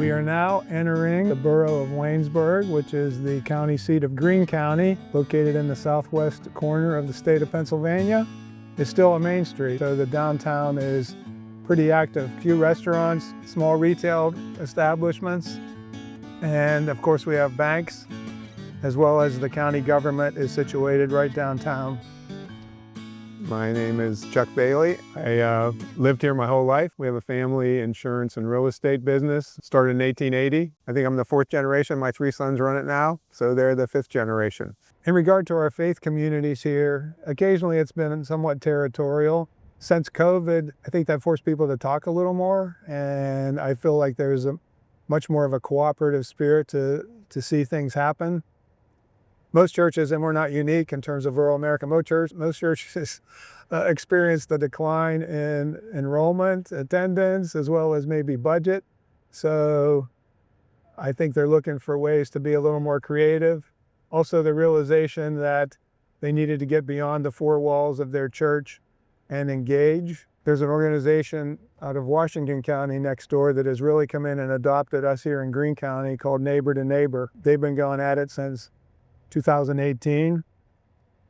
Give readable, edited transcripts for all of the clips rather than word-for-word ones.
We are now entering the borough of Waynesburg, which is the county seat of Greene County, located in the southwest corner of the state of Pennsylvania. It's still a main street, so the downtown is pretty active. Few restaurants, small retail establishments, and of course we have banks, as well as the county government is situated right downtown. My name is Chuck Bailey. I lived here my whole life. We have a family insurance and real estate business. Started in 1880. I think I'm the fourth generation. My three sons run it now, so they're the fifth generation. In regard to our faith communities here, occasionally it's been somewhat territorial. Since COVID, I think that forced people to talk a little more, and I feel like there's a much more of a cooperative spirit to see things happen. Most churches, and we're not unique in terms of rural America, most churches experience the decline in enrollment, attendance, as well as maybe budget. So I think they're looking for ways to be a little more creative. Also, the realization that they needed to get beyond the four walls of their church and engage. There's an organization out of Washington County next door that has really come in and adopted us here in Greene County called Neighbor to Neighbor. They've been going at it since 2018,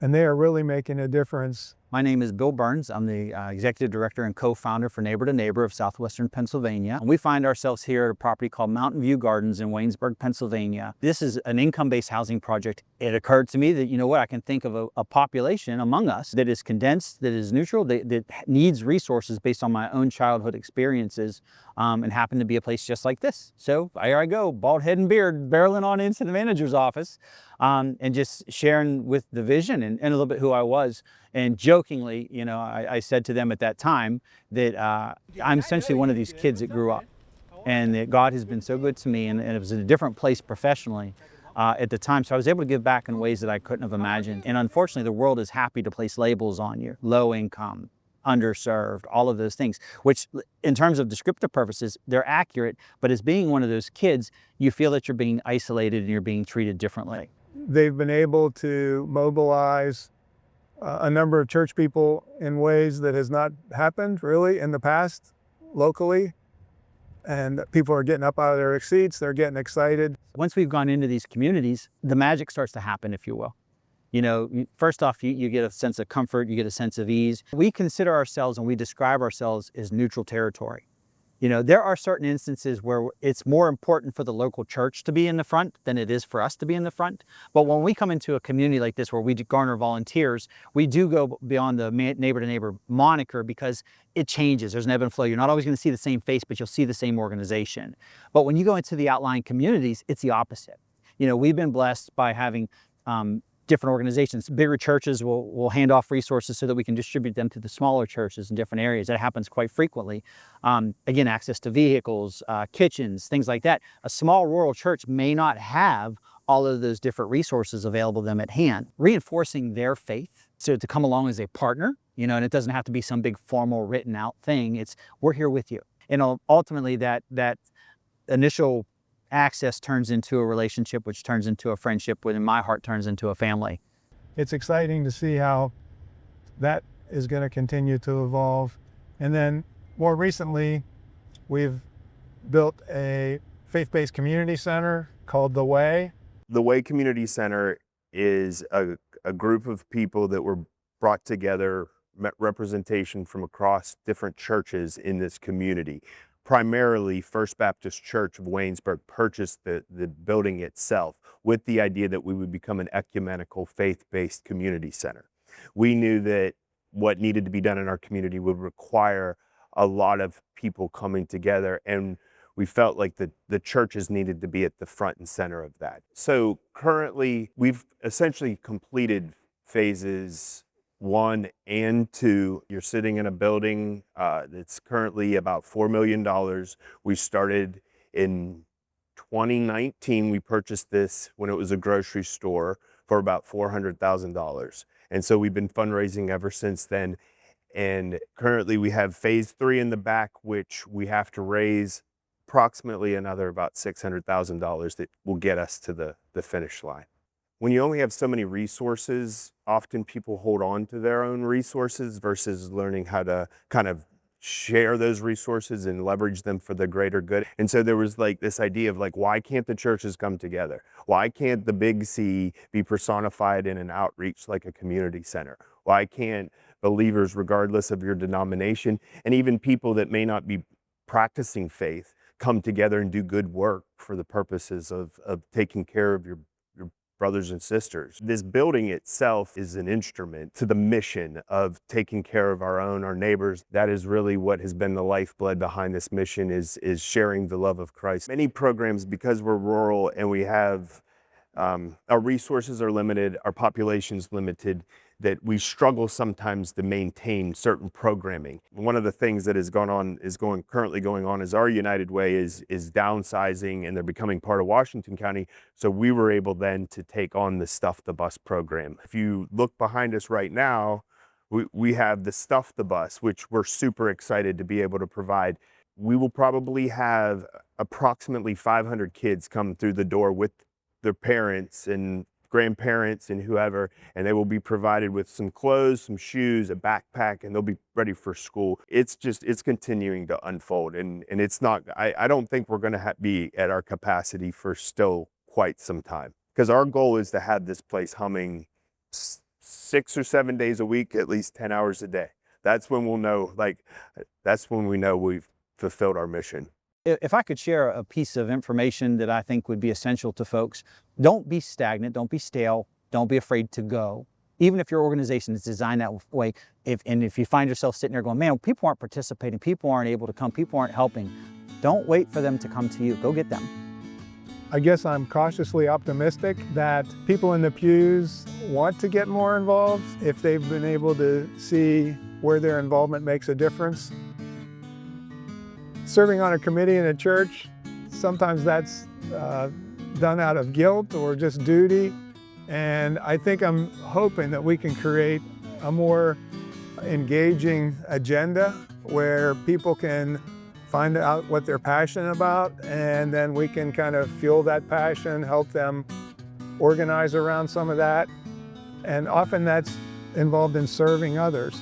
and they are really making a difference. My name is Bill Burns. I'm the Executive Director and co-founder for Neighbor to Neighbor of Southwestern Pennsylvania. And we find ourselves here at a property called Mountain View Gardens in Waynesburg, Pennsylvania. This is an income-based housing project. It occurred to me that, you know what, I can think of a population among us that is condensed, that is neutral, that needs resources based on my own childhood experiences, and happened to be a place just like this. So here I go, bald head and beard, barreling on into the manager's office, and just sharing with the vision and a little bit who I was. And jokingly, you know, I said to them at that time that I'm essentially one of these kids that grew up, and that God has been so good to me, and it was in a different place professionally at the time. So I was able to give back in ways that I couldn't have imagined. And unfortunately, the world is happy to place labels on you: low income, underserved, all of those things, which in terms of descriptive purposes, they're accurate. But as being one of those kids, you feel that you're being isolated and you're being treated differently. They've been able to mobilize a number of church people in ways that has not happened really in the past locally. And people are getting up out of their seats, they're getting excited. Once we've gone into these communities, the magic starts to happen, if you will. You know, first off, you get a sense of comfort, you get a sense of ease. We consider ourselves and we describe ourselves as neutral territory. You know, there are certain instances where it's more important for the local church to be in the front than it is for us to be in the front. But when we come into a community like this where we garner volunteers, we do go beyond the neighbor to neighbor moniker because it changes. There's an ebb and flow. You're not always going to see the same face, but you'll see the same organization. But when you go into the outlying communities, it's the opposite. You know, we've been blessed by having different organizations. Bigger churches will hand off resources so that we can distribute them to the smaller churches in different areas. That happens quite frequently. Again, access to vehicles, kitchens, things like that. A small rural church may not have all of those different resources available to them at hand. Reinforcing their faith, so to come along as a partner, you know, and it doesn't have to be some big formal written out thing. It's, we're here with you. And ultimately that initial access turns into a relationship, which turns into a friendship, which in my heart turns into a family. It's exciting to see how that is going to continue to evolve. And then more recently, we've built a faith-based community center called The Way. The Way Community Center is a group of people that were brought together, representation from across different churches in this community. Primarily, First Baptist Church of Waynesburg purchased the building itself with the idea that we would become an ecumenical, faith-based community center. We knew that what needed to be done in our community would require a lot of people coming together, and we felt like the churches needed to be at the front and center of that. So currently, we've essentially completed phases 1 and 2. You're sitting in a building that's currently about $4 million. We started in 2019. We purchased this when it was a grocery store for about $400,000. And so we've been fundraising ever since then. And currently we have phase 3 in the back, which we have to raise approximately another about $600,000 that will get us to the finish line. When you only have so many resources, often people hold on to their own resources versus learning how to kind of share those resources and leverage them for the greater good. And so there was like this idea of like, why can't the churches come together? Why can't the big C be personified in an outreach like a community center? Why can't believers, regardless of your denomination, and even people that may not be practicing faith, come together and do good work for the purposes of taking care of your brothers and sisters? This building itself is an instrument to the mission of taking care of our neighbors. That is really what has been the lifeblood behind this mission, is sharing the love of Christ. Many programs, because we're rural and we have our resources are limited, our population's limited, that we struggle sometimes to maintain certain programming. One of the things that currently going on is our United Way is downsizing, and they're becoming part of Washington County. So we were able then to take on the Stuff the Bus program. If you look behind us right now, we have the Stuff the Bus, which we're super excited to be able to provide. We will probably have approximately 500 kids come through the door with their parents and grandparents and whoever, and they will be provided with some clothes, some shoes, a backpack, and they'll be ready for school. It's continuing to unfold, and it's not, I don't think we're gonna be at our capacity for still quite some time, because our goal is to have this place humming 6 or 7 days a week, at least 10 hours a day. That's when we'll know, that's when we know we've fulfilled our mission. If I could share a piece of information that I think would be essential to folks, don't be stagnant, don't be stale, don't be afraid to go. Even if your organization is designed that way, if you find yourself sitting there going, man, people aren't participating, people aren't able to come, people aren't helping, don't wait for them to come to you, go get them. I guess I'm cautiously optimistic that people in the pews want to get more involved if they've been able to see where their involvement makes a difference. Serving on a committee in a church, sometimes that's done out of guilt or just duty. And I think I'm hoping that we can create a more engaging agenda where people can find out what they're passionate about, and then we can kind of fuel that passion, help them organize around some of that. And often that's involved in serving others.